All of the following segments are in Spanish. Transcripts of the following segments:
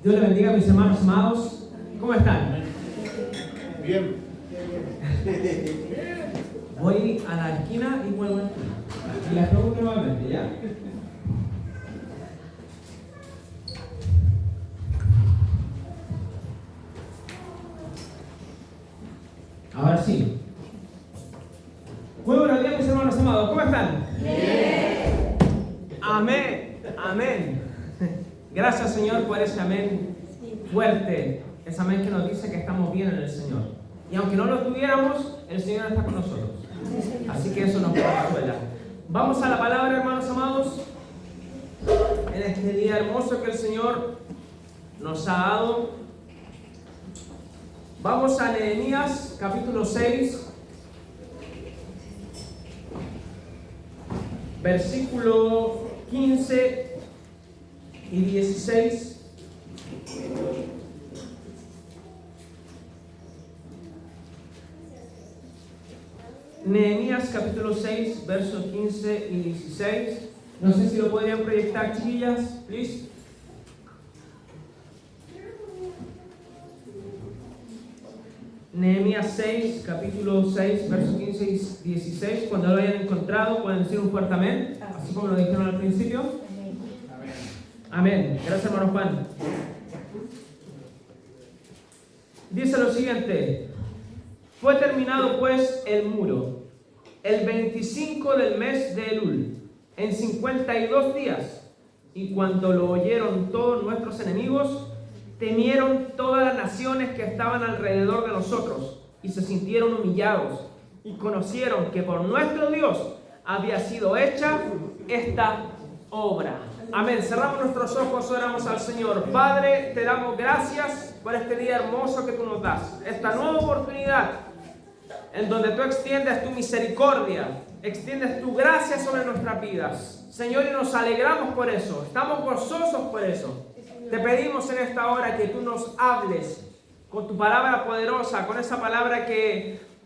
Dios les bendiga, mis hermanos amados. ¿Cómo están? Bien. Voy a la esquina y vuelvo a la esquina. Y las pregunto nuevamente, ¿ya? Ahora sí. Muy buenos días, mis hermanos amados. ¿Cómo están? Bien. Amén. Amén. Gracias, Señor, por ese amén fuerte. Ese amén que nos dice que estamos bien en el Señor. Y aunque no lo tuviéramos, el Señor está con nosotros. Así que eso nos consuela. Vamos a la palabra, hermanos amados. En este día hermoso que el Señor nos ha dado. Vamos a Nehemías, capítulo 6. Versículo 15 y 16. Nehemías capítulo 6, versos 15 y 16. No sé si lo podrían proyectar, chiquillas, please. Nehemías 6, capítulo 6, versos 15 y 16. Cuando lo hayan encontrado, pueden decir un fuerte amén, así como lo dijeron al principio. Amén. Gracias, hermano Juan. Dice lo siguiente: fue terminado pues el muro el 25 del mes de Elul, en 52 días, y cuando lo oyeron todos nuestros enemigos, temieron todas las naciones que estaban alrededor de nosotros, y se sintieron humillados, y conocieron que por nuestro Dios había sido hecha esta obra. Amén. Cerramos nuestros ojos, oramos al Señor. Padre, te damos gracias por este día hermoso que tú nos das, esta nueva oportunidad en donde tú extiendes tu misericordia, extiendes tu gracia sobre nuestras vidas, Señor, y nos alegramos por eso, estamos gozosos por eso. Te pedimos en esta hora que tú nos hables con tu palabra poderosa, con esa palabra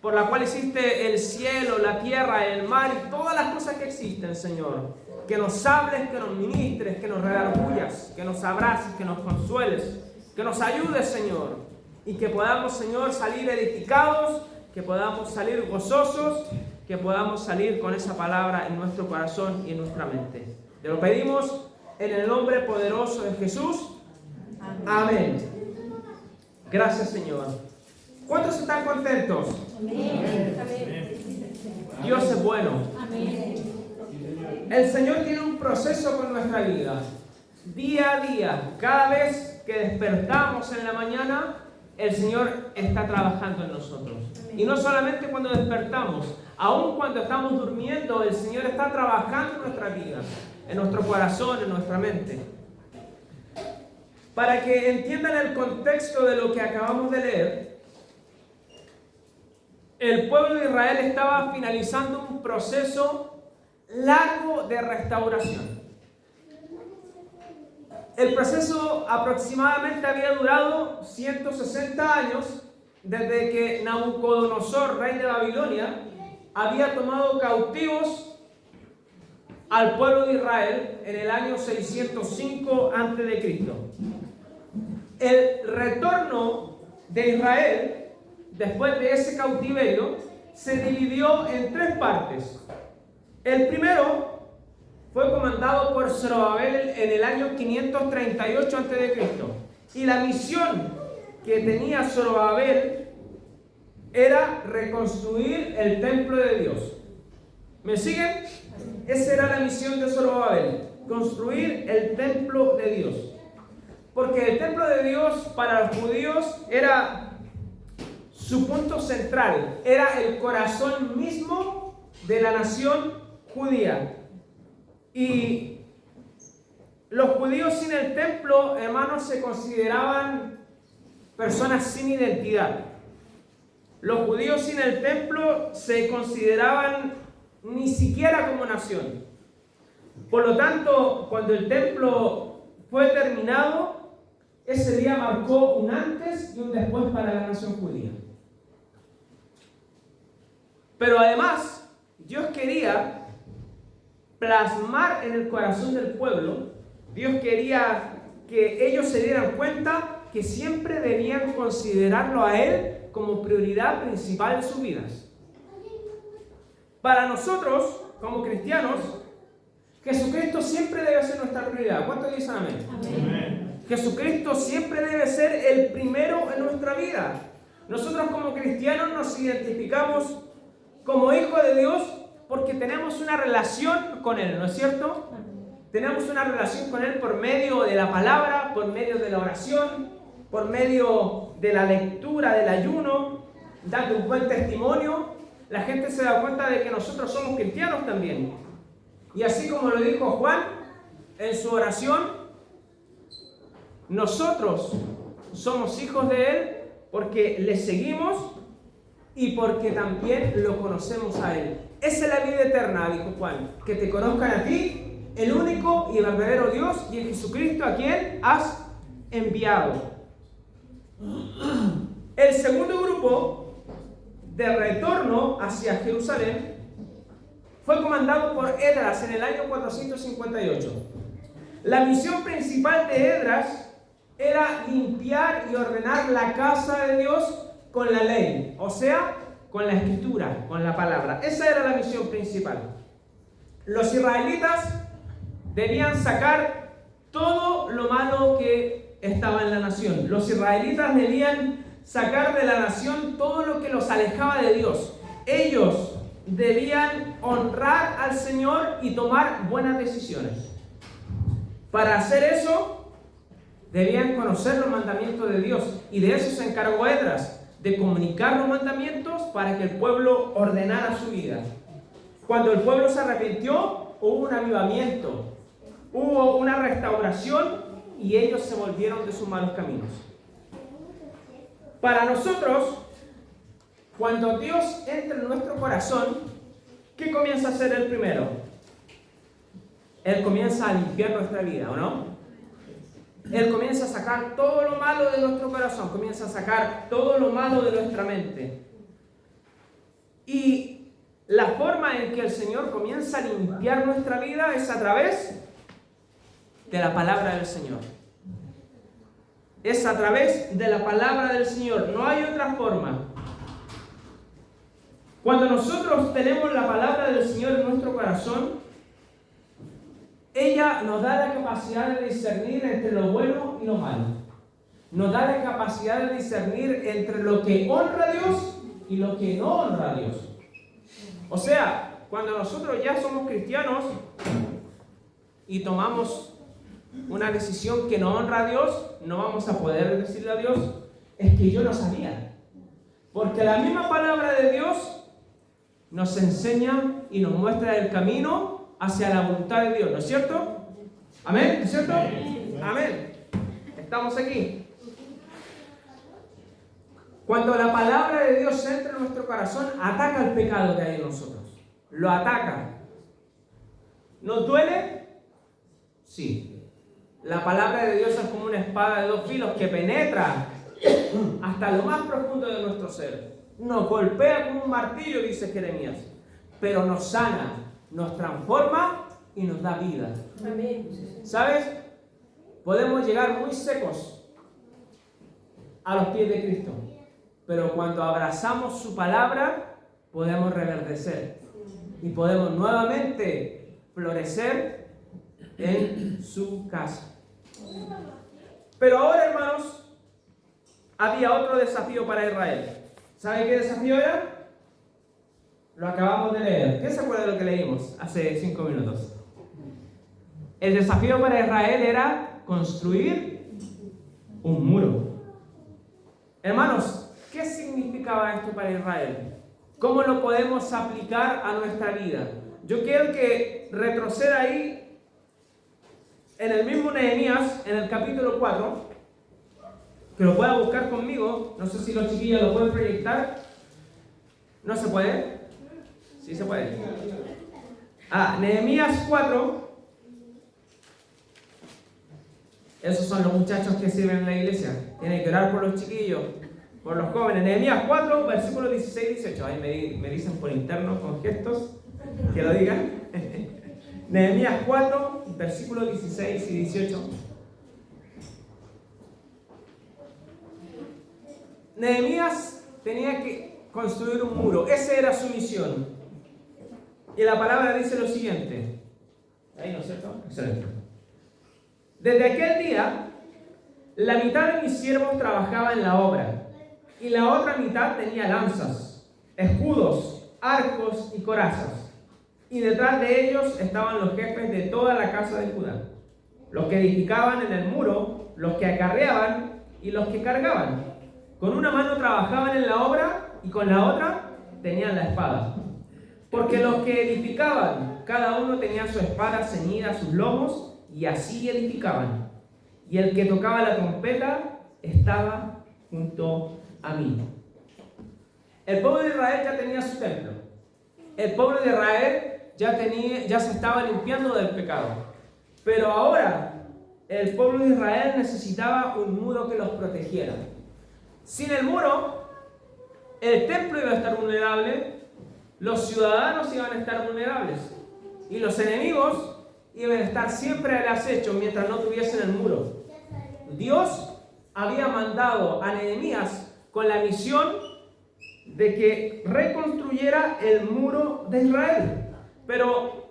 por la cual hiciste el cielo, la tierra, el mar y todas las cosas que existen, Señor. Que nos hables, que nos ministres, que nos redargullas, que nos abraces, que nos consueles, que nos ayudes, Señor, y que podamos, Señor, salir edificados, que podamos salir gozosos, que podamos salir con esa palabra en nuestro corazón y en nuestra mente. Te lo pedimos en el nombre poderoso de Jesús. Amén. Gracias, Señor. ¿Cuántos están contentos? Amén. Dios es bueno. Amén. El Señor tiene un proceso con nuestra vida. Día a día, cada vez que despertamos en la mañana, el Señor está trabajando en nosotros. Y no solamente cuando despertamos, aun cuando estamos durmiendo, el Señor está trabajando en nuestras vidas, en nuestro corazón, en nuestra mente. Para que entiendan el contexto de lo que acabamos de leer, el pueblo de Israel estaba finalizando un proceso largo de restauración. El proceso aproximadamente había durado 160 años desde que Nabucodonosor, rey de Babilonia, había tomado cautivos al pueblo de Israel en el año 605 a.C. El retorno de Israel, después de ese cautiverio, se dividió en tres partes. El primero fue comandado por Zorobabel en el año 538 a.C. Y la misión que tenía Zorobabel era reconstruir el templo de Dios. ¿Me siguen? Esa era la misión de Zorobabel, construir el templo de Dios. Porque el templo de Dios para los judíos era su punto central, era el corazón mismo de la nación judía. Y los judíos sin el templo, hermanos, se consideraban personas sin identidad. Los judíos sin el templo se consideraban ni siquiera como nación. Por lo tanto, cuando el templo fue terminado, ese día marcó un antes y un después para la nación judía. Pero además, Dios quería plasmar en el corazón del pueblo Dios quería que ellos se dieran cuenta que siempre debían considerarlo a Él como prioridad principal de sus vidas. Para nosotros, como cristianos, Jesucristo siempre debe ser nuestra prioridad. ¿Cuántos dicen amén? Amén. Jesucristo siempre debe ser el primero en nuestra vida. Nosotros como cristianos nos identificamos como hijos de Dios porque tenemos una relación con Él, ¿no es cierto? Tenemos una relación con Él por medio de la palabra, por medio de la oración, por medio de la lectura, del ayuno, dando un buen testimonio. La gente se da cuenta de que nosotros somos cristianos también. Y así como lo dijo Juan en su oración, nosotros somos hijos de Él porque le seguimos y porque también lo conocemos a Él. Esa es la vida eterna, dijo Juan, que te conozcan a ti, el único y verdadero Dios, y en Jesucristo a quien has enviado. El segundo grupo de retorno hacia Jerusalén fue comandado por Esdras en el año 458. La misión principal de Esdras era limpiar y ordenar la casa de Dios con la ley, o sea, con la escritura, con la palabra. Esa era la misión principal. Los israelitas debían sacar todo lo malo que estaba en la nación. Los israelitas debían sacar de la nación todo lo que los alejaba de Dios. Ellos debían honrar al Señor y tomar buenas decisiones. Para hacer eso, debían conocer los mandamientos de Dios. Y de eso se encargó Esdras, de comunicar los mandamientos para que el pueblo ordenara su vida. Cuando el pueblo se arrepintió, hubo un avivamiento. Hubo una restauración y ellos se volvieron de sus malos caminos. Para nosotros, cuando Dios entra en nuestro corazón, ¿qué comienza a hacer Él primero? Él comienza a limpiar nuestra vida, ¿o no? Él comienza a sacar todo lo malo de nuestro corazón, comienza a sacar todo lo malo de nuestra mente. Y la forma en que el Señor comienza a limpiar nuestra vida es a través de la palabra del Señor. Es a través de la palabra del Señor. No hay otra forma. Cuando nosotros tenemos la palabra del Señor en nuestro corazón, ella nos da la capacidad de discernir entre lo bueno y lo malo. Nos da la capacidad de discernir entre lo que honra a Dios y lo que no honra a Dios. O sea, cuando nosotros ya somos cristianos y tomamos una decisión que no honra a Dios, no vamos a poder decirle a Dios, es que yo no sabía. Porque la misma palabra de Dios nos enseña y nos muestra el camino hacia la voluntad de Dios, ¿no es cierto? ¿Amén? ¿No es cierto? Amén. Estamos aquí. Cuando la palabra de Dios entra en nuestro corazón, ataca el pecado que hay en nosotros. Lo ataca. ¿Nos duele? Sí. La palabra de Dios es como una espada de dos filos que penetra hasta lo más profundo de nuestro ser. Nos golpea como un martillo, dice Jeremías, pero nos sana, nos transforma y nos da vida. Amén. ¿Sabes? Podemos llegar muy secos a los pies de Cristo, pero cuando abrazamos su palabra, podemos reverdecer y podemos nuevamente florecer en su casa. Pero ahora, hermanos, había otro desafío para Israel. ¿Sabe qué desafío era? Lo acabamos de leer. ¿Quién se acuerda de lo que leímos hace 5 minutos? El desafío para Israel era construir un muro. Hermanos, ¿qué significaba esto para Israel? ¿Cómo lo podemos aplicar a nuestra vida? Yo quiero que retroceda ahí en el mismo Nehemías, en el capítulo 4, que lo pueda buscar conmigo. No sé si los chiquillos lo pueden proyectar. ¿No se puede? Sí se puede. Nehemías 4. Esos son los muchachos que sirven en la iglesia. Tienen que orar por los chiquillos, por los jóvenes. Nehemías 4, versículos 16 y 18. Ahí me dicen por interno con gestos que lo digan. Nehemías 4, versículos 16 y 18. Nehemías tenía que construir un muro. Esa era su misión. Y la palabra dice lo siguiente. Ahí, ¿no es cierto? Excelente. Desde aquel día, la mitad de mis siervos trabajaba en la obra, y la otra mitad tenía lanzas, escudos, arcos y corazas. Y detrás de ellos estaban los jefes de toda la casa de Judá, los que edificaban en el muro, los que acarreaban y los que cargaban. Con una mano trabajaban en la obra y con la otra tenían la espada. Porque los que edificaban, cada uno tenía su espada ceñida a sus lomos y así edificaban. Y el que tocaba la trompeta estaba junto a mí. El pueblo de Israel ya tenía su templo. El pueblo de Israel ya se estaba limpiando del pecado. Pero ahora el pueblo de Israel necesitaba un muro que los protegiera. Sin el muro, el templo iba a estar vulnerable, los ciudadanos iban a estar vulnerables y los enemigos iban a estar siempre al acecho mientras no tuviesen el muro. Dios había mandado a Nehemías con la misión de que reconstruyera el muro de Israel. Pero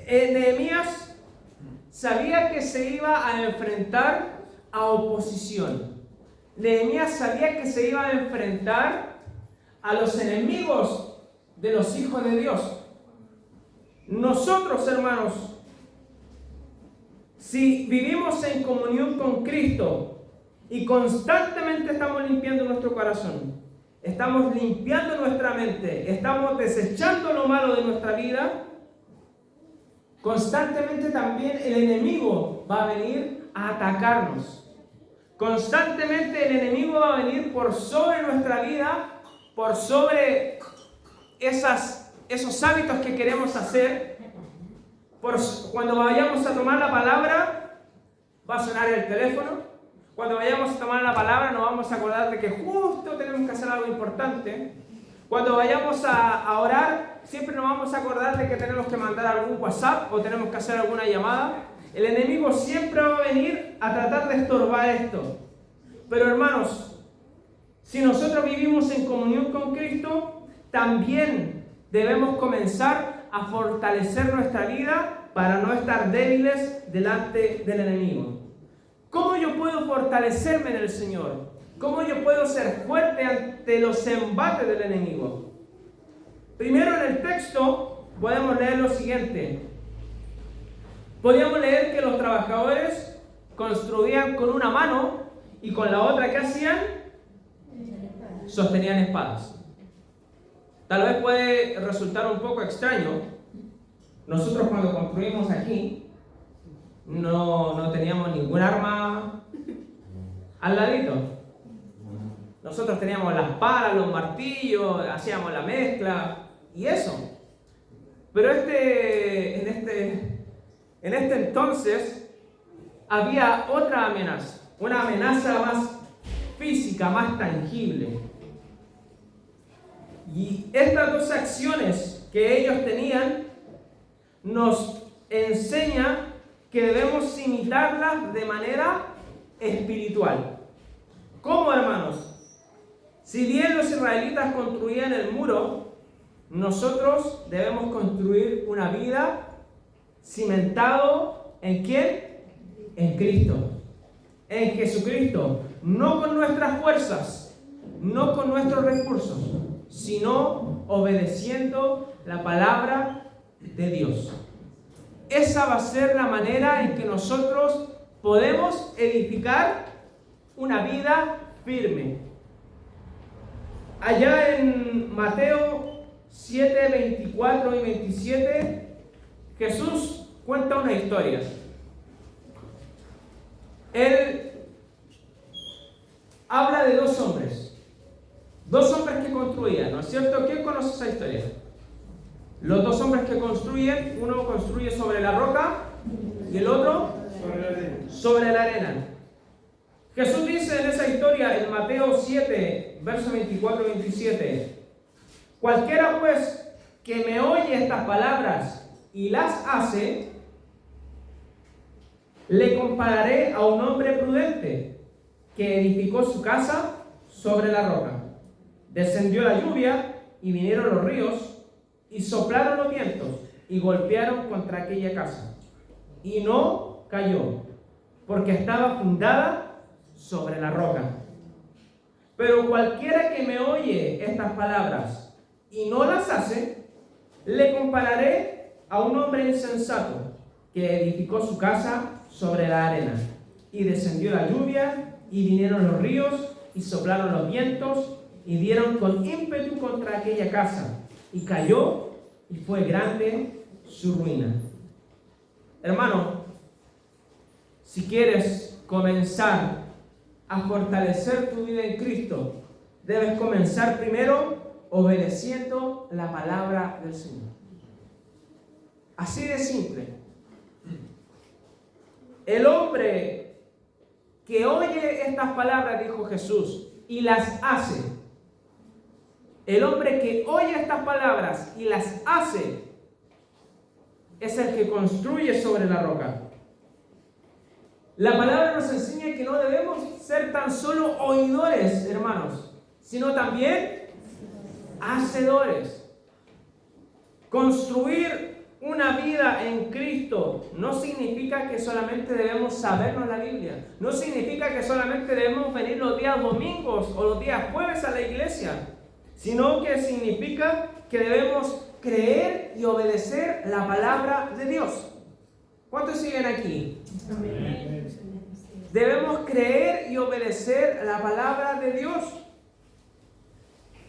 Nehemías sabía que se iba a enfrentar a oposición. Nehemías sabía que se iba a enfrentar a los enemigos de los hijos de Dios. Nosotros, hermanos, si vivimos en comunión con Cristo y constantemente estamos limpiando nuestro corazón, estamos limpiando nuestra mente, estamos desechando lo malo de nuestra vida, constantemente también el enemigo va a venir a atacarnos. Constantemente el enemigo va a venir por sobre nuestra vida, por sobre esos hábitos que queremos hacer. Cuando vayamos a tomar la palabra, va a sonar el teléfono. Cuando vayamos a tomar la palabra, nos vamos a acordar de que justo tenemos que hacer algo importante. Cuando vayamos a orar, siempre nos vamos a acordar de que tenemos que mandar algún WhatsApp o tenemos que hacer alguna llamada. El enemigo siempre va a venir a tratar de estorbar esto. Pero hermanos, si nosotros vivimos en comunión con Cristo, también debemos comenzar a fortalecer nuestra vida para no estar débiles delante del enemigo. ¿Cómo yo puedo fortalecerme en el Señor? ¿Cómo yo puedo ser fuerte ante los embates del enemigo? Primero en el texto podemos leer lo siguiente. Podríamos leer que los trabajadores construían con una mano y con la otra, ¿qué hacían? Sostenían espadas. Tal vez puede resultar un poco extraño. Nosotros cuando construimos aquí no teníamos ningún arma al ladito. Nosotros teníamos las palas, los martillos, hacíamos la mezcla y eso. Pero en este entonces había otra amenaza, una amenaza más física, más tangible. Y estas dos acciones que ellos tenían nos enseña que debemos imitarlas de manera espiritual. ¿Cómo, hermanos? Si bien los israelitas construían el muro, nosotros debemos construir una vida cimentado ¿en quién? En Cristo, en Jesucristo, no con nuestras fuerzas, no con nuestros recursos, sino obedeciendo la palabra de Dios. Esa va a ser la manera en que nosotros podemos edificar una vida firme. Allá en Mateo 7, 24 y 27, Jesús cuenta una historia. Él habla de dos hombres que construían, ¿no es cierto? ¿Quién conoce esa historia? Los dos hombres que construyen, uno construye sobre la roca y el otro sobre la arena. Jesús dice en esa historia, en Mateo 7, versos 24 y 27, cualquiera pues que me oye estas palabras y las hace, le compararé a un hombre prudente que edificó su casa sobre la roca. Descendió la lluvia y vinieron los ríos y soplaron los vientos y golpearon contra aquella casa. Y no cayó, porque estaba fundada sobre la roca. Pero cualquiera que me oye estas palabras y no las hace, le compararé a un hombre insensato que edificó su casa sobre la arena. Y descendió la lluvia y vinieron los ríos y soplaron los vientos y dieron con ímpetu contra aquella casa. Y cayó y fue grande su ruina. Hermano, si quieres comenzar a fortalecer tu vida en Cristo, debes comenzar primero obedeciendo la palabra del Señor. Así de simple. El hombre que oye estas palabras, dijo Jesús, y las hace. El hombre que oye estas palabras y las hace es el que construye sobre la roca. La palabra nos enseña que no debemos ser tan solo oidores, hermanos, sino también hacedores. Construir una vida en Cristo no significa que solamente debemos sabernos la Biblia. No significa que solamente debemos venir los días domingos o los días jueves a la iglesia, sino que significa que debemos creer y obedecer la palabra de Dios. ¿Cuántos siguen aquí? Amén. Debemos creer y obedecer la palabra de Dios.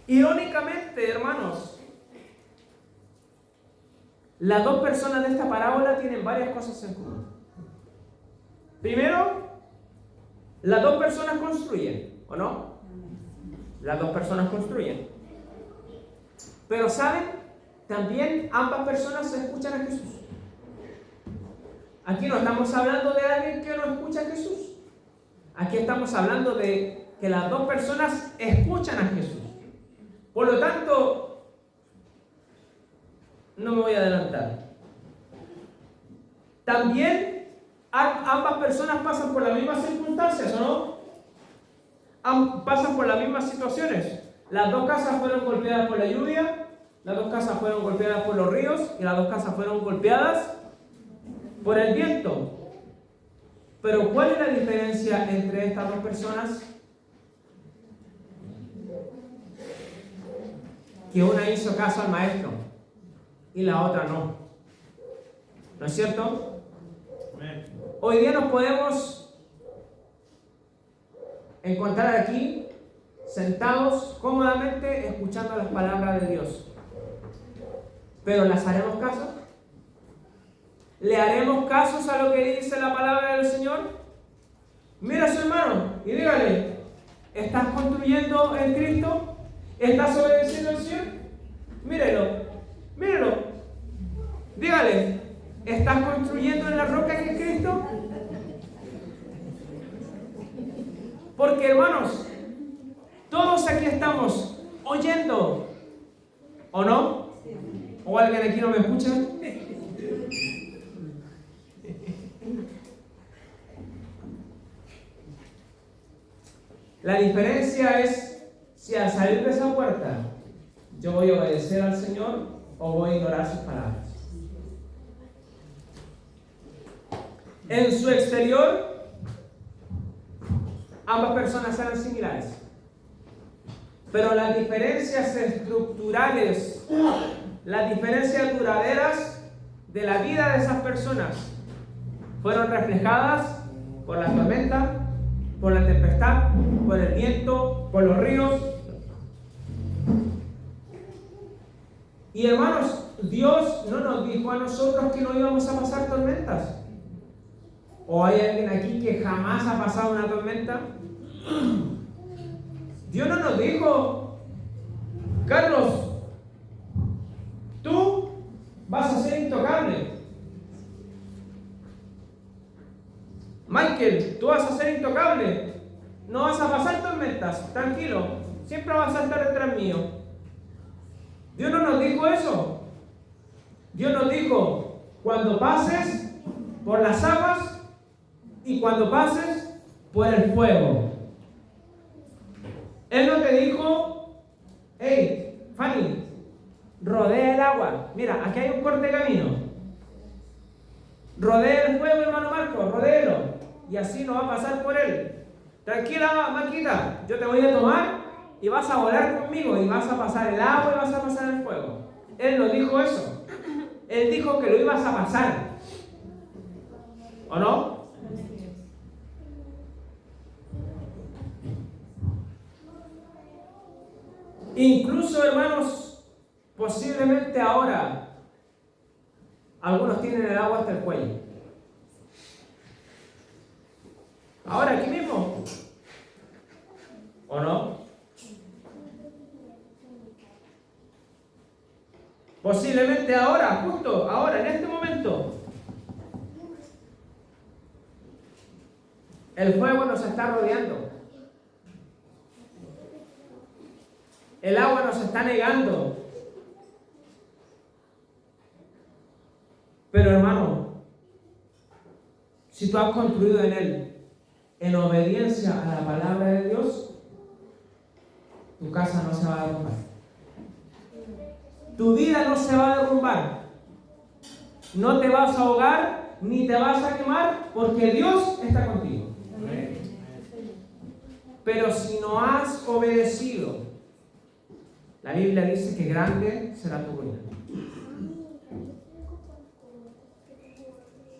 Irónicamente, hermanos, las dos personas de esta parábola tienen varias cosas en común. Primero, las dos personas construyen, ¿o no? Las dos personas construyen. Pero ¿saben? También ambas personas escuchan a Jesús. Aquí no estamos hablando de alguien que no escucha a Jesús. Aquí estamos hablando de que las dos personas escuchan a Jesús. Por lo tanto, no me voy a adelantar. También ambas personas pasan por las mismas circunstancias, ¿o no? Pasan por las mismas situaciones. Las dos casas fueron golpeadas por la lluvia, las dos casas fueron golpeadas por los ríos y las dos casas fueron golpeadas por el viento. Pero ¿cuál es la diferencia entre estas dos personas? Que una hizo caso al maestro y la otra no. ¿No es cierto? Hoy día nos podemos encontrar aquí sentados cómodamente escuchando las palabras de Dios. ¿Pero las haremos caso? ¿Le haremos caso a lo que dice la palabra del Señor? Mira a su hermano y dígale, ¿estás construyendo en Cristo? ¿Estás obedeciendo al Señor? Mírelo. Dígale, ¿estás construyendo en la roca que es Cristo? Porque, hermanos, todos aquí estamos oyendo, ¿o no? ¿O alguien aquí no me escucha? La diferencia es si al salir de esa puerta yo voy a obedecer al Señor o voy a ignorar sus palabras. En su exterior, ambas personas eran similares, pero las diferencias estructurales, las diferencias duraderas de la vida de esas personas fueron reflejadas por la tormenta, por la tempestad, por el viento, por los ríos. Y hermanos, Dios no nos dijo a nosotros que no íbamos a pasar tormentas. ¿O hay alguien aquí que jamás ha pasado una tormenta? Dios no nos dijo, Carlos, tú vas a ser intocable. Michael, tú vas a ser intocable. No vas a pasar tormentas, tranquilo. Siempre vas a estar detrás mío. Dios no nos dijo eso. Dios nos dijo, cuando pases por las aguas y cuando pases por el fuego. Él no te dijo, hey, Fanny, rodea el agua. Mira, aquí hay un corte de camino. Rodea el fuego, hermano Marco, rodéelo. Y así no va a pasar por él. Tranquila, Marquita, yo te voy a tomar y vas a volar conmigo y vas a pasar el agua y vas a pasar el fuego. Él no dijo eso. Él dijo que lo ibas a pasar. ¿O no? Incluso, hermanos, posiblemente ahora algunos tienen el agua hasta el cuello. Ahora, aquí mismo. ¿O no? Posiblemente ahora, justo ahora, en este momento, el fuego nos está rodeando. El agua nos está negando. Pero hermano, si tú has construido en él, en obediencia a la palabra de Dios, tu casa no se va a derrumbar. Tu vida no se va a derrumbar. No te vas a ahogar ni te vas a quemar porque Dios está contigo. Pero si no has obedecido, la Biblia dice que grande será tu ruina.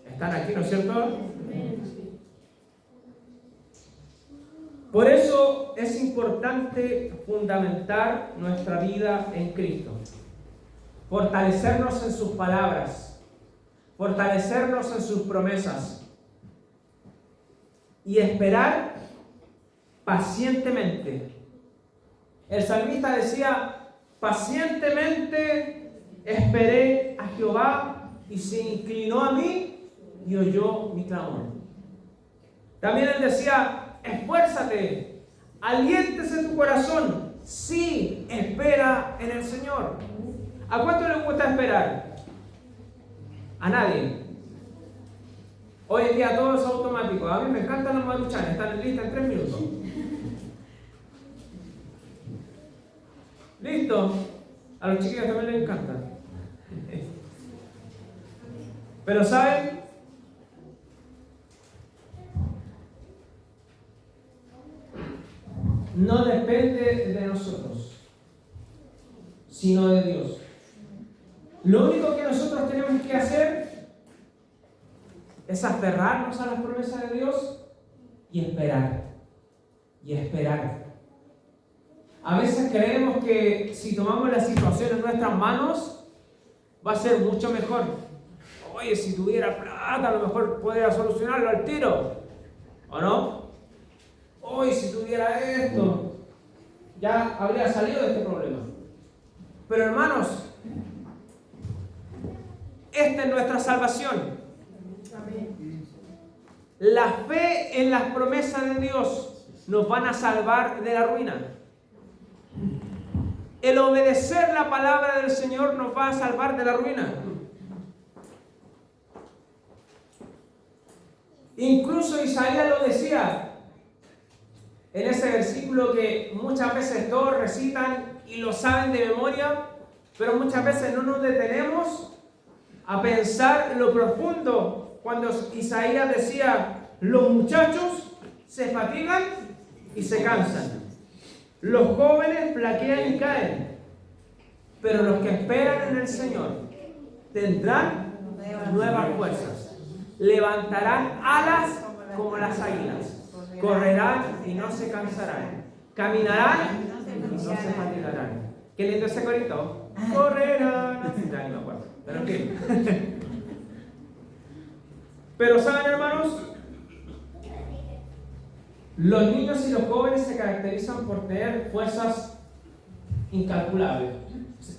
¿Están aquí, no es cierto? Por eso es importante fundamentar nuestra vida en Cristo. Fortalecernos en sus palabras. Fortalecernos en sus promesas. Y esperar pacientemente. El salmista decía, pacientemente esperé a Jehová y se inclinó a mí y oyó mi clamor. También él decía, esfuérzate, aliéntese tu corazón, sí, espera en el Señor. ¿A cuánto le gusta esperar? A nadie. Hoy en día todo es automático. A mí me encantan los maruchanes, están listos en 3 minutos. ¿Listo? A los chiquillos también les encanta. Pero ¿saben? No depende de nosotros, sino de Dios. Lo único que nosotros tenemos que hacer es aferrarnos a las promesas de Dios y esperar. Y esperar. A veces creemos que si tomamos la situación en nuestras manos, va a ser mucho mejor. Oye, si tuviera plata, a lo mejor podría solucionarlo al tiro. ¿O no? Oye, si tuviera esto, ya habría salido de este problema. Pero hermanos, esta es nuestra salvación. La fe en las promesas de Dios nos van a salvar de la ruina. El obedecer la palabra del Señor nos va a salvar de la ruina. Incluso Isaías lo decía en ese versículo que muchas veces todos recitan y lo saben de memoria, pero muchas veces no nos detenemos a pensar lo profundo cuando Isaías decía, los muchachos se fatigan y se cansan. Los jóvenes flaquean y caen, pero los que esperan en el Señor tendrán nuevas fuerzas, levantarán alas como las águilas, correrán y no se cansarán, caminarán y no se fatigarán. ¿Qué lindo ese corito? Correrán. Ya ni me acuerdo, pero en fin. Pero saben, hermanos, los niños y los jóvenes se caracterizan por tener fuerzas incalculables.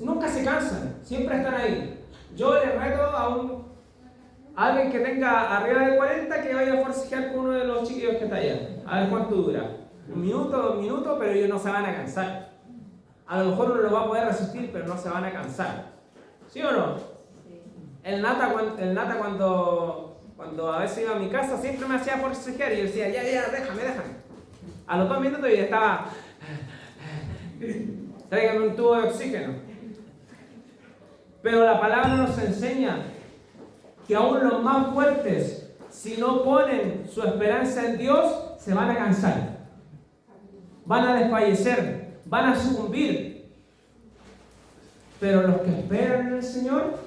Nunca se cansan, siempre están ahí. Yo les reto a alguien que tenga arriba de 40 que vaya a forcejear con uno de los chiquillos que está allá. A ver cuánto dura. 1 minuto, 2 minutos, pero ellos no se van a cansar. A lo mejor uno lo va a poder resistir, pero no se van a cansar. ¿Sí o no? El Nata cuando a veces iba a mi casa siempre me hacía forcejear y yo decía, ya, déjame. A los 2 minutos y estaba, tráigame un tubo de oxígeno. Pero la palabra nos enseña que aún los más fuertes, si no ponen su esperanza en Dios, se van a cansar, van a desfallecer, van a sucumbir. Pero los que esperan en el Señor,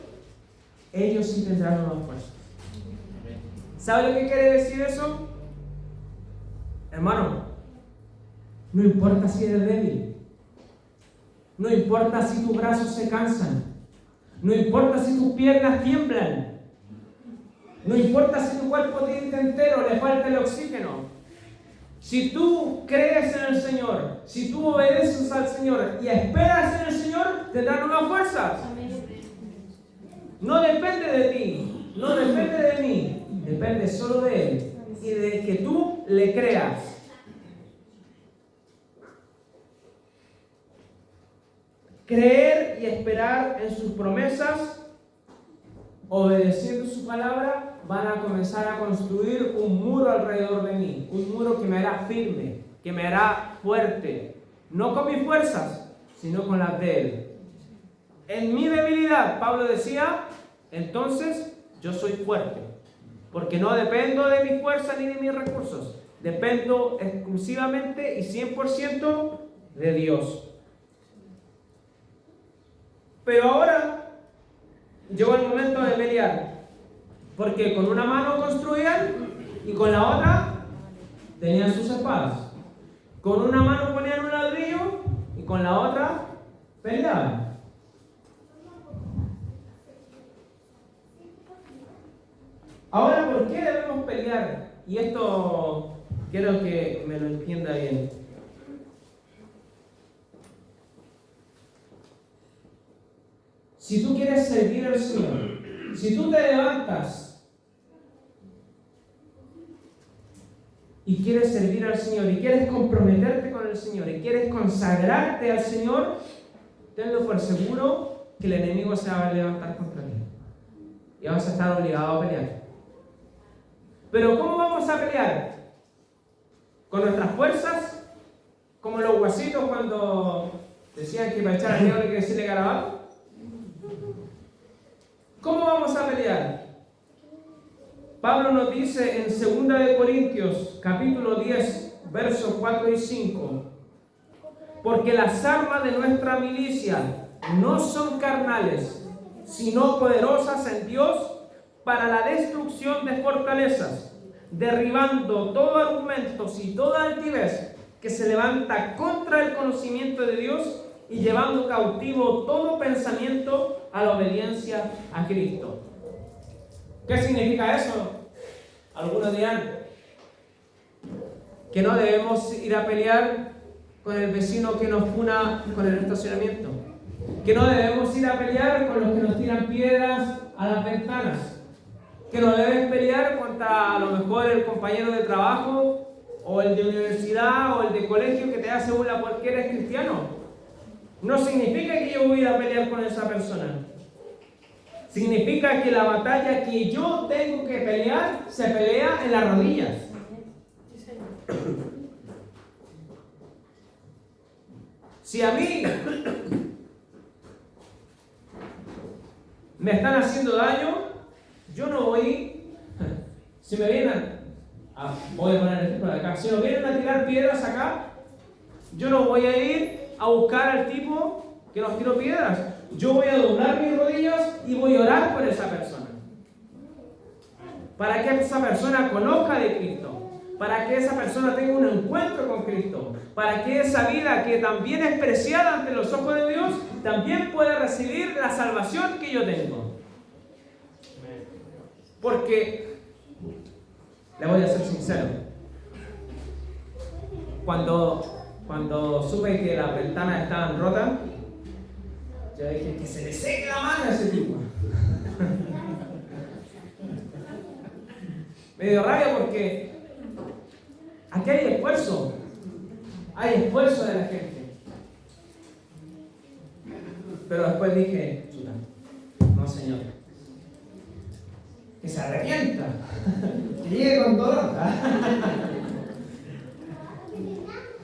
ellos sí tendrán nuevas fuerzas. ¿Sabe lo que quiere decir eso? Hermano, no importa si eres débil, no importa si tus brazos se cansan, no importa si tus piernas tiemblan, no importa si tu cuerpo entero le falta el oxígeno. Si tú crees en el Señor, si tú obedeces al Señor y esperas en el Señor, tendrás nuevas fuerzas. No depende de ti, no depende de mí, depende solo de Él y de que tú le creas. Creer y esperar en sus promesas, obedeciendo su palabra, van a comenzar a construir un muro alrededor de mí, un muro que me hará firme, que me hará fuerte, no con mis fuerzas, sino con las de Él. En mi debilidad, Pablo decía, entonces yo soy fuerte, porque no dependo de mi fuerza ni de mis recursos, dependo exclusivamente y 100% de Dios. Pero ahora llegó el momento de pelear, porque con una mano construían y con la otra tenían sus espadas. Con una mano ponían un ladrillo y con la otra peleaban. Ahora, ¿por qué debemos pelear? Y esto quiero que me lo entienda bien. Si tú quieres servir al Señor, si tú te levantas y quieres servir al Señor, y quieres comprometerte con el Señor, y quieres consagrarte al Señor, tenlo por seguro que el enemigo se va a levantar contra ti. Y vas a estar obligado a pelear. Pero ¿cómo vamos a pelear? ¿Con nuestras fuerzas? ¿Como los guasitos cuando decían que para echar al diablo hay que decirle garabato? ¿Cómo vamos a pelear? Pablo nos dice en 2 Corintios, capítulo 10, versos 4 y 5, porque las armas de nuestra milicia no son carnales, sino poderosas en Dios para la destrucción de fortalezas, derribando todo argumento y toda altivez que se levanta contra el conocimiento de Dios y llevando cautivo todo pensamiento a la obediencia a Cristo. ¿Qué significa eso? Algunos dirán que no debemos ir a pelear con el vecino que nos funa con el estacionamiento, que no debemos ir a pelear con los que nos tiran piedras a las ventanas, que no debes pelear contra a lo mejor el compañero de trabajo o el de universidad o el de colegio que te hace burla porque eres cristiano. No significa que yo voy a ir a pelear con esa persona. Significa que la batalla que yo tengo que pelear se pelea en las rodillas. Si a mí me están haciendo daño, yo no voy. Si me vienen voy a poner el ejemplo de acá. Si me vienen a tirar piedras acá, yo no voy a ir a buscar al tipo que nos tiró piedras. Yo voy a doblar mis rodillas y voy a orar por esa persona, para que esa persona conozca de Cristo, para que esa persona tenga un encuentro con Cristo, para que esa vida que también es preciada ante los ojos de Dios también pueda recibir la salvación que yo tengo. Porque le voy a ser sincero, cuando supe que las ventanas estaban rotas, yo dije que se le seque la mano a ese tipo. Me dio rabia porque aquí hay esfuerzo de la gente. Pero después dije, chuta, no Señor, revienta. Que llegue con dolor.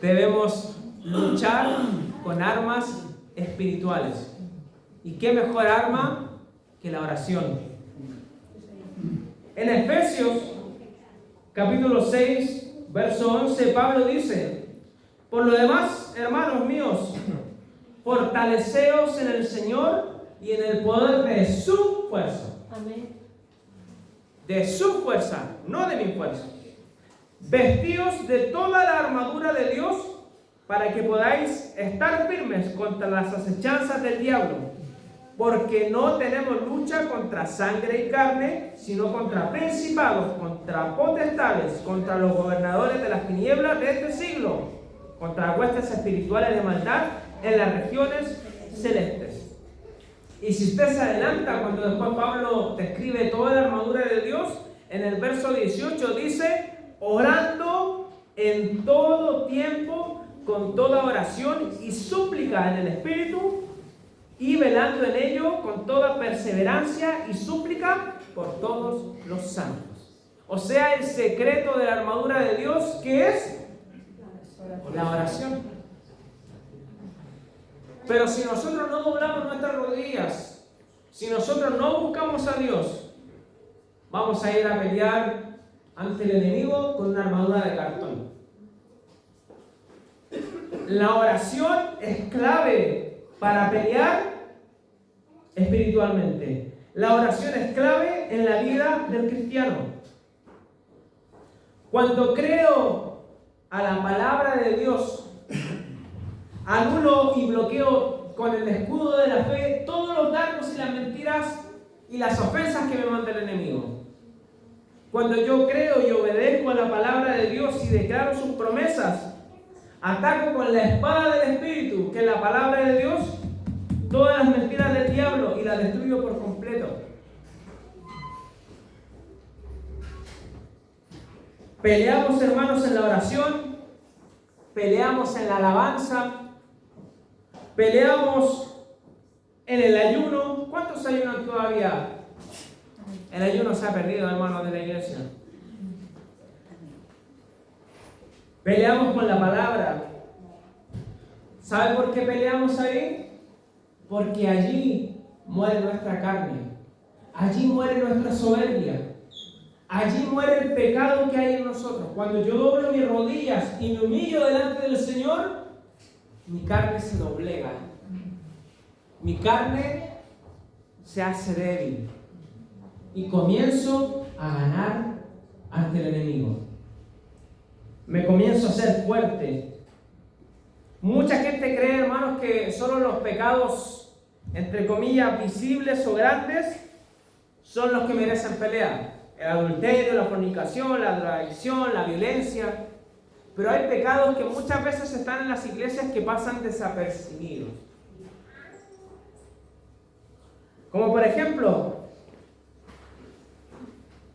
Debemos luchar con armas espirituales. ¿Y qué mejor arma que la oración? En Efesios, capítulo 6, verso 11, Pablo dice: por lo demás, hermanos míos, fortaleceos en el Señor y en el poder de su fuerza. Amén. De su fuerza, no de mi fuerza. Vestíos de toda la armadura de Dios para que podáis estar firmes contra las acechanzas del diablo. Porque no tenemos lucha contra sangre y carne, sino contra principados, contra potestades, contra los gobernadores de las tinieblas de este siglo, contra las huestes espirituales de maldad en las regiones celestes. Y si usted se adelanta, cuando después Pablo describe toda la armadura de Dios, en el verso 18 dice: orando en todo tiempo, con toda oración y súplica en el Espíritu, y velando en ello con toda perseverancia y súplica por todos los santos. O sea, el secreto de la armadura de Dios, ¿qué es? La oración. Pero si nosotros no doblamos nuestras rodillas, si nosotros no buscamos a Dios, vamos a ir a pelear ante el enemigo con una armadura de cartón. La oración es clave para pelear espiritualmente. La oración es clave en la vida del cristiano. Cuando creo a la palabra de Dios, anulo y bloqueo con el escudo de la fe todos los dardos y las mentiras y las ofensas que me manda el enemigo. Cuando yo creo y obedezco a la palabra de Dios y declaro sus promesas, ataco con la espada del Espíritu, que es la palabra de Dios, todas las mentiras del diablo y las destruyo por completo. Peleamos, hermanos, en la oración, peleamos en la alabanza, peleamos en el ayuno. ¿Cuántos ayunan todavía? El ayuno se ha perdido, hermanos de la iglesia. Peleamos con la palabra. ¿Sabe por qué peleamos ahí? Porque allí muere nuestra carne. Allí muere nuestra soberbia. Allí muere el pecado que hay en nosotros. Cuando yo doblo mis rodillas y me humillo delante del Señor, mi carne se doblega. Mi carne se hace débil. Y comienzo a ganar ante el enemigo. Me comienzo a ser fuerte. Mucha gente cree, hermanos, que solo los pecados, entre comillas, visibles o grandes, son los que merecen pelea. El adulterio, la fornicación, la drogadicción, la violencia. Pero hay pecados que muchas veces están en las iglesias que pasan desapercibidos. Como por ejemplo,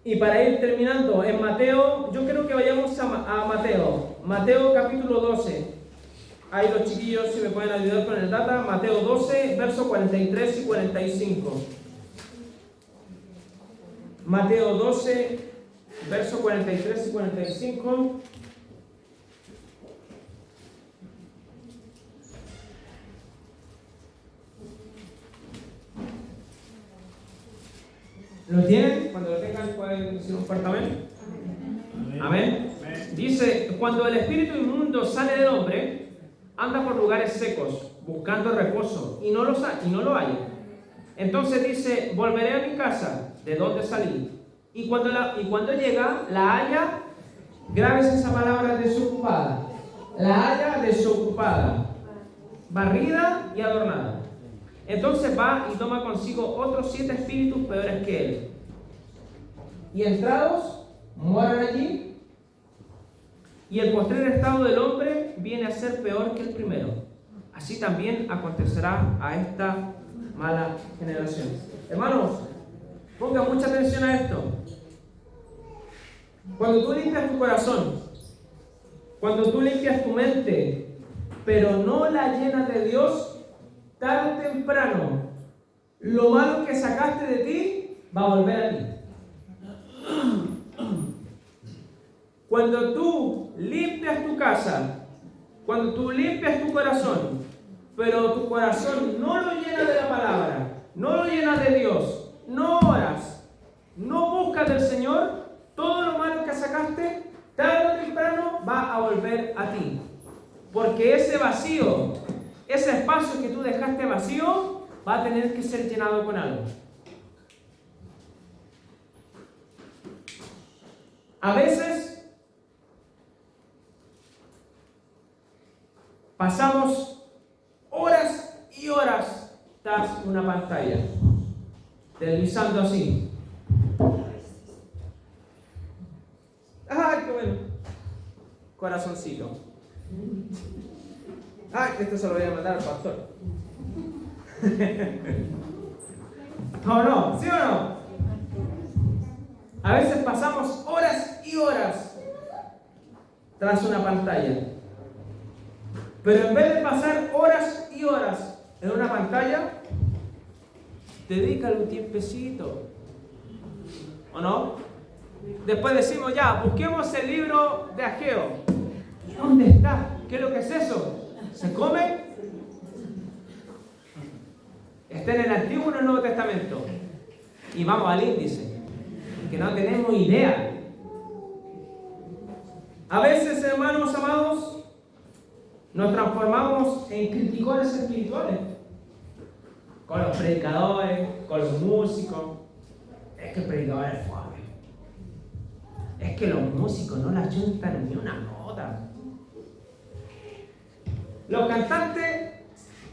y para ir terminando, en Mateo, yo creo que vayamos a Mateo. Mateo capítulo 12. Ahí los chiquillos, si me pueden ayudar con el data. Mateo 12, versos 43 y 45. Mateo 12, versos 43 y 45. ¿Lo tienen? Cuando lo tengan pueden decir un fuerte amén. Amén. Dice: cuando el espíritu inmundo sale del hombre, anda por lugares secos, buscando reposo, y no lo halla. Entonces dice: volveré a mi casa, de donde salí. Y cuando llega, la halla, grábese esa palabra, desocupada. La halla desocupada, barrida y adornada. Entonces va y toma consigo otros 7 espíritus peores que él. Y entrados, mueren allí. Y el postrer estado del hombre viene a ser peor que el primero. Así también acontecerá a esta mala generación. Hermanos, ponga mucha atención a esto. Cuando tú limpias tu corazón, cuando tú limpias tu mente, pero no la llenas de Dios, tarde o temprano, lo malo que sacaste de ti va a volver a ti. Cuando tú limpias tu casa, cuando tú limpias tu corazón, pero tu corazón no lo llena de la palabra, no lo llena de Dios, no oras, no buscas del Señor, todo lo malo que sacaste, tarde o temprano va a volver a ti. Porque ese vacío, ese espacio que tú dejaste vacío, va a tener que ser llenado con algo. A veces pasamos horas y horas tras una pantalla, deslizando así. ¡Ay, qué bueno! Corazoncito. ¡Ay, esto se lo voy a mandar al pastor! ¿No? ¿Sí o no? A veces pasamos horas y horas tras una pantalla. Pero en vez de pasar horas y horas en una pantalla, dedícale un tiempecito. ¿O no? Después decimos ya, busquemos el libro de Ageo. ¿Y dónde está? ¿Qué es lo que es eso? ¿Se come? Está en el Antiguo o en el Nuevo Testamento. Y vamos al índice, que no tenemos idea. A veces, hermanos amados, nos transformamos en criticones espirituales. Con los predicadores, con los músicos. Es que el predicador es fome. Es que los músicos no la ayuntan ni una nota. Los cantantes,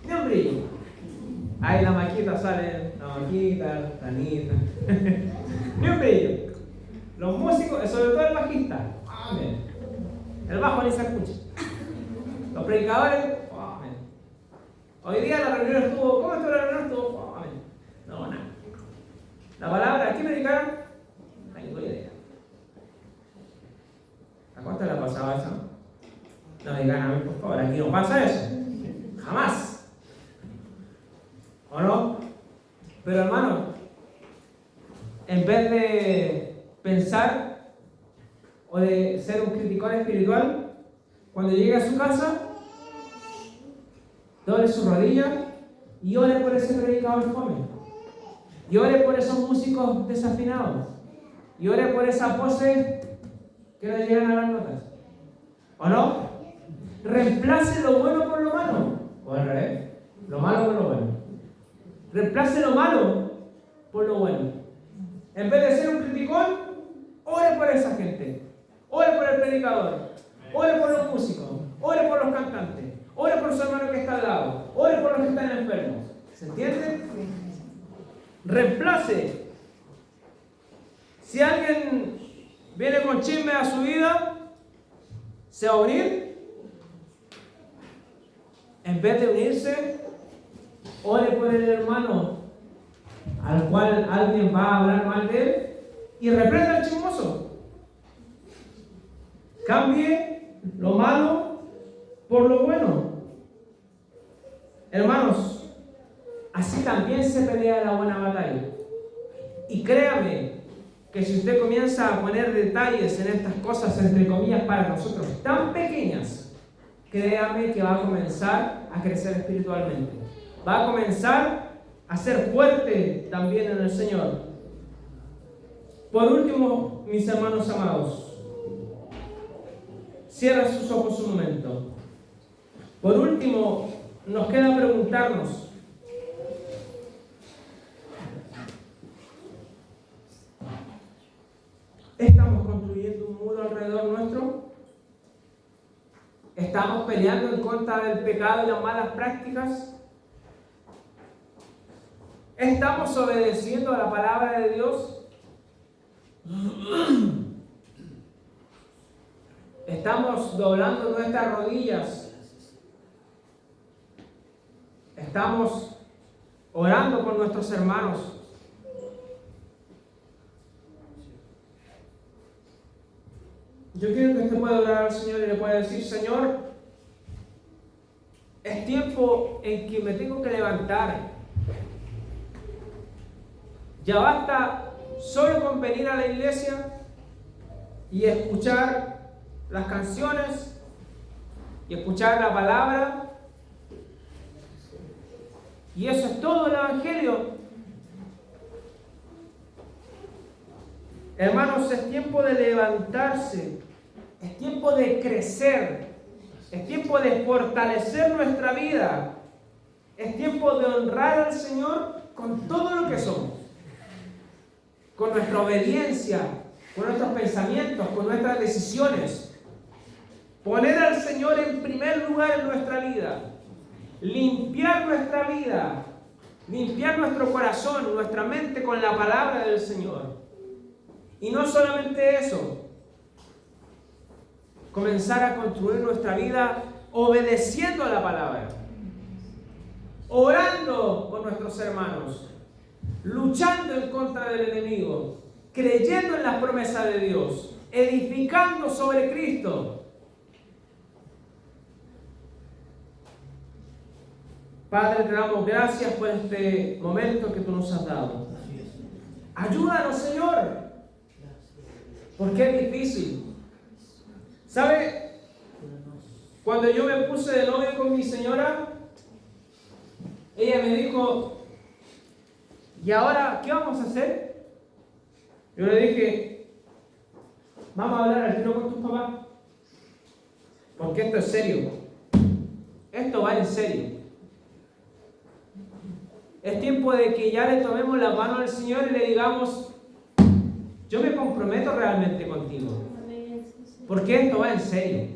ni un brillo. Ahí la maquita sale, la maquita, Tanita. Ni un brillo. Los músicos, sobre todo el bajista. Amén. El bajo ni se escucha. Los predicadores, amén. Hoy día la reunión estuvo, ¿cómo estuvo la reunión? Estuvo, amén. No, nada. La palabra, ¿aquí predicaron? No tengo idea. ¿A cuánto le ha pasado eso? No digan a mí, por favor, aquí no pasa eso. Jamás. ¿O no? Pero hermano, en vez de pensar o de ser un criticón espiritual, cuando llegue a su casa, doble su rodilla y ore por ese predicador fome. Y ore por esos músicos desafinados. Y ore por esa pose que no llegan a las notas. ¿O no? Reemplace lo bueno por lo malo. O al revés, lo malo por lo bueno. Reemplace lo malo por lo bueno. En vez de ser un criticón, ore por esa gente. Ore por el predicador. Ore por los músicos. Ore por los cantantes. Ore por su hermano que está al lado. Ore por los que están enfermos. ¿Se entiende? Reemplace. Si alguien viene con chisme a su vida, ¿se va a unir? En vez de unirse, ore por el hermano al cual alguien va a hablar mal de él y reprenda al chismoso. Cambie lo malo por lo bueno. Hermanos, así también se pelea la buena batalla. Y créame que si usted comienza a poner detalles en estas cosas, entre comillas, para nosotros tan pequeñas, créame que va a comenzar a crecer espiritualmente. Va a comenzar a ser fuerte también en el Señor. Por último, mis hermanos amados, cierra sus ojos un momento. Por último, nos queda preguntarnos, ¿estamos construyendo un muro alrededor nuestro? ¿Estamos peleando en contra del pecado y las malas prácticas? ¿Estamos obedeciendo a la palabra de Dios? ¿Estamos doblando nuestras rodillas? ¿Estamos orando por nuestros hermanos? Yo quiero que usted pueda orar al Señor y le pueda decir: Señor, es tiempo en que me tengo que levantar. Ya basta solo con venir a la iglesia y escuchar las canciones y escuchar la palabra. Y eso es todo el Evangelio. Hermanos, es tiempo de levantarse, es tiempo de crecer, es tiempo de fortalecer nuestra vida, es tiempo de honrar al Señor con todo lo que somos, con nuestra obediencia, con nuestros pensamientos, con nuestras decisiones. Poner al Señor en primer lugar en nuestra vida, limpiar nuestra vida, limpiar nuestro corazón, nuestra mente con la palabra del Señor. Y no solamente eso, comenzar a construir nuestra vida obedeciendo a la palabra, orando por nuestros hermanos, luchando en contra del enemigo, creyendo en las promesas de Dios, edificando sobre Cristo. Padre, te damos gracias por este momento que tú nos has dado. Ayúdanos, Señor, porque es difícil. ¿Sabe? Cuando yo me puse de novio con mi señora, ella me dijo, ¿y ahora qué vamos a hacer? Yo le dije, vamos a hablar al tiro con tus papás, porque esto es serio. Esto va en serio. Es tiempo de que ya le tomemos la mano al Señor y le digamos, yo me comprometo realmente contigo, porque esto va en serio.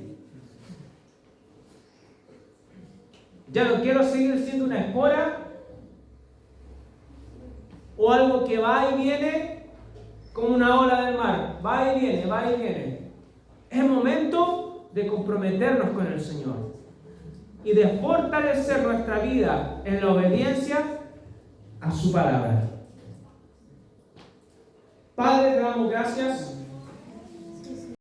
Ya no quiero seguir siendo una espora o algo que va y viene como una ola del mar. Va y viene, va y viene. Es momento de comprometernos con el Señor y de fortalecer nuestra vida en la obediencia a su palabra. Padre, te damos gracias